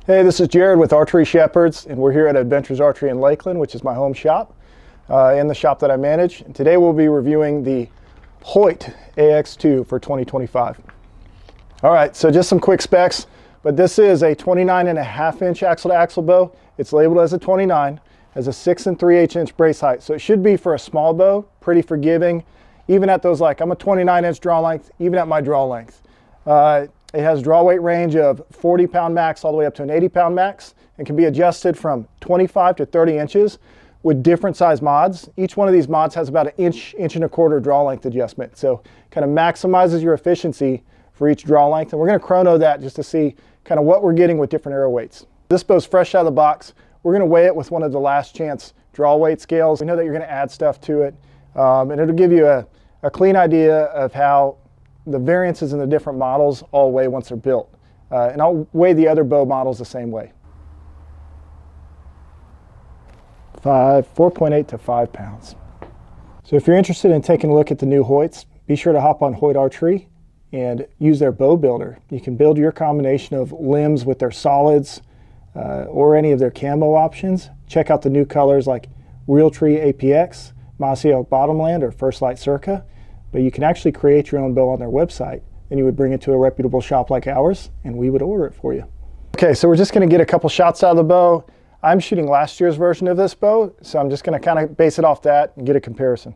Hey, this is Jared with Archery Shepherds, and we're here at Adventures Archery in Lakeland, which is my home shop, and the shop that I manage. And today we'll be reviewing the Hoyt AX-2 for 2025. All right, so just some quick specs, but this is a 29.5-inch axle-to-axle bow. It's labeled as a 29, has a 6 3/8 inch brace height, so it should be for a small bow, pretty forgiving, even at those, like, I'm a 29-inch draw length, even at my draw length. It has draw weight range of 40-pound max all the way up to an 80-pound max, and can be adjusted from 25 to 30 inches with different size mods. Each one of these mods has about an inch and a quarter draw length adjustment, so kind of maximizes your efficiency for each draw length. And we're going to chrono that just to see kind of what we're getting with different arrow weights. This bow's fresh out of the box. We're going to weigh it with one of the last chance draw weight scales. We know that you're going to add stuff to it, and it'll give you a clean idea of how the variances in the different models all weigh once they're built. And I'll weigh the other bow models the same way. 4.8 to 5 pounds. So if you're interested in taking a look at the new Hoyts, be sure to hop on Hoyt Archery and use their bow builder. You can build your combination of limbs with their solids or any of their camo options. Check out the new colors like Realtree APX, Mossy Oak Bottomland, or First Light Circa. But you can actually create your own bow on their website, and you would bring it to a reputable shop like ours, and we would order it for you. Okay, so we're just going to get a couple shots out of the bow. I'm shooting last year's version of this bow, so I'm just going to kind of base it off that and get a comparison.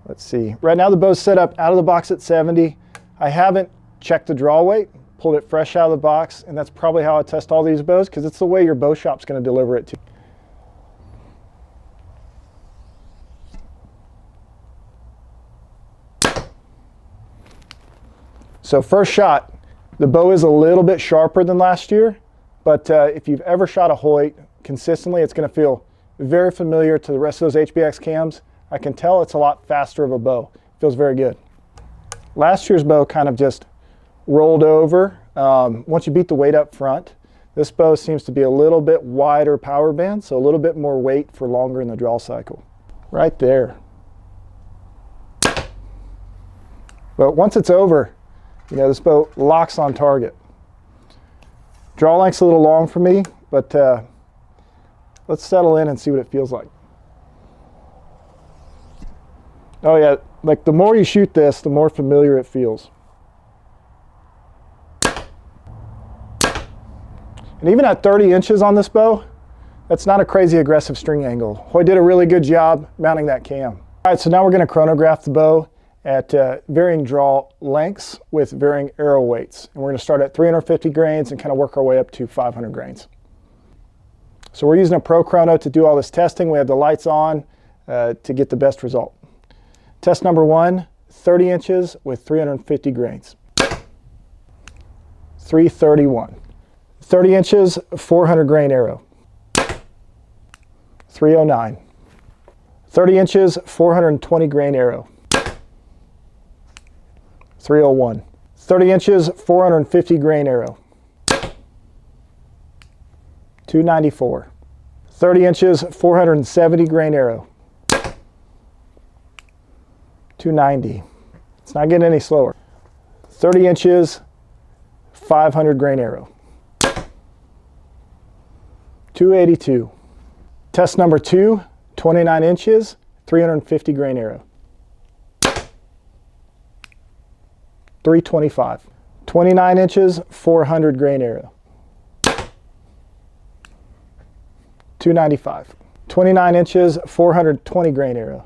Let's see. Right now the bow's set up out of the box at 70. I haven't checked the draw weight, pulled it fresh out of the box, and that's probably how I test all these bows, because it's the way your bow shop's going to deliver it to you. So first shot, the bow is a little bit sharper than last year, but if you've ever shot a Hoyt consistently, it's going to feel very familiar to the rest of those HBX cams. I can tell it's a lot faster of a bow. It feels very good. Last year's bow kind of just rolled over. Once you beat the weight up front, this bow seems to be a little bit wider power band, so a little bit more weight for longer in the draw cycle. Right there. But once it's over, you know, this bow locks on target. Draw length's a little long for me, but let's settle in and see what it feels like. Oh yeah, like the more you shoot this, the more familiar it feels. And even at 30 inches on this bow, that's not a crazy aggressive string angle. Hoyt did a really good job mounting that cam. All right, so now we're going to chronograph the bow at varying draw lengths with varying arrow weights. And we're going to start at 350 grains and kind of work our way up to 500 grains. So we're using a Pro Chrono to do all this testing. We have the lights on to get the best result. Test number 1, 30 inches with 350 grains. 331. 30 inches, 400 grain arrow. 309. 30 inches, 420 grain arrow. 301. 30 inches, 450 grain arrow. 294. 30 inches, 470 grain arrow. 290. It's not getting any slower. 30 inches, 500 grain arrow. 282. Test number 2, 29 inches, 350 grain arrow. 325. 29 inches, 400 grain arrow. 295. 29 inches, 420 grain arrow.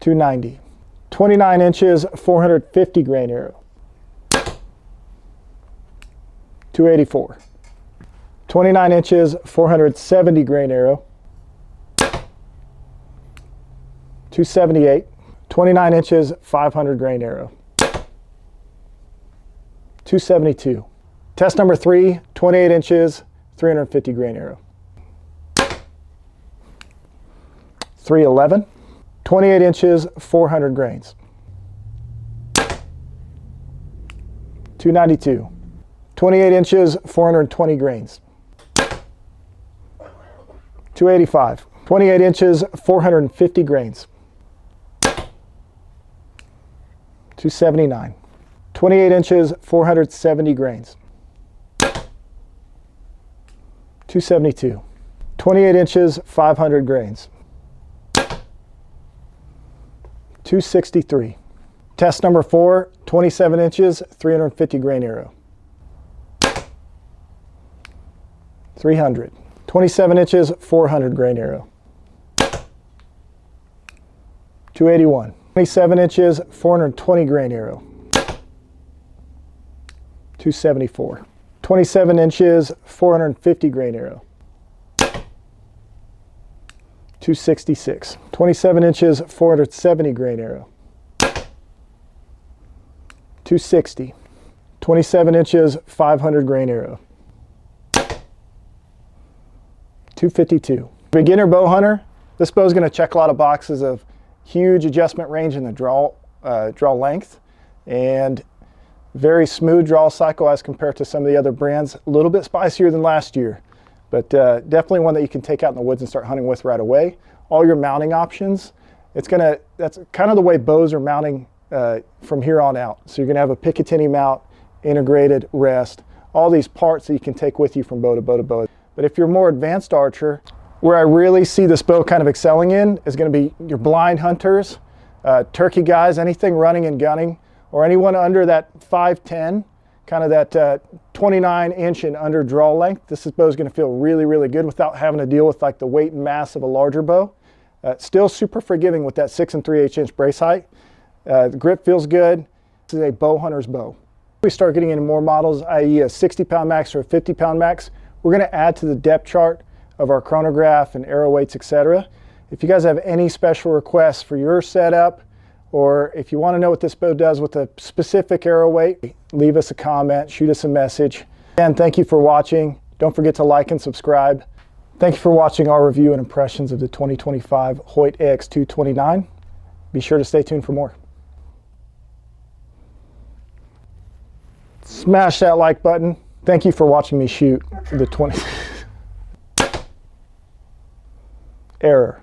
290. 29 inches, 450 grain arrow. 284. 29 inches, 470 grain arrow. 278. 29 inches, 500 grain arrow. 272. Test number 3, 28 inches, 350 grain arrow. 311. 28 inches, 400 grains. 292. 28 inches, 420 grains. 285. 28 inches, 450 grains. 279. 28 inches, 470 grains. 272. 28 inches, 500 grains. 263. Test number 4, 27 inches, 350 grain arrow. 300. 27 inches, 400 grain arrow. 281. 27 inches, 420 grain arrow. 274. 27 inches, 450 grain arrow. 266. 27 inches, 470 grain arrow. 260. 27 inches, 500 grain arrow. 252. Beginner bow hunter, this bow is going to check a lot of boxes of huge adjustment range in the draw length and very smooth draw cycle as compared to some of the other brands. A little bit spicier than last year, but definitely one that you can take out in the woods and start hunting with right away. All your mounting options, that's kind of the way bows are mounting from here on out. So you're going to have a Picatinny mount, integrated rest, all these parts that you can take with you from bow to bow to bow. But if you're a more advanced archer, where I really see this bow kind of excelling in is going to be your blind hunters, turkey guys, anything running and gunning, or anyone under that 5'10", kind of that 29 inch and under draw length. This bow is going to feel really, really good without having to deal with like the weight and mass of a larger bow. Still super forgiving with that 6 3/8 inch brace height. The grip feels good. This is a bow hunter's bow. We start getting into more models, i.e. a 60-pound max or a 50-pound max. We're going to add to the depth chart of our chronograph and arrow weights, etc. If you guys have any special requests for your setup, or if you want to know what this bow does with a specific arrow weight, leave us a comment, shoot us a message. And thank you for watching. Don't forget to like and subscribe. Thank you for watching our review and impressions of the 2025 Hoyt AX-2 29. Be sure to stay tuned for more. Smash that like button. Thank you for watching me shoot the 20. Error.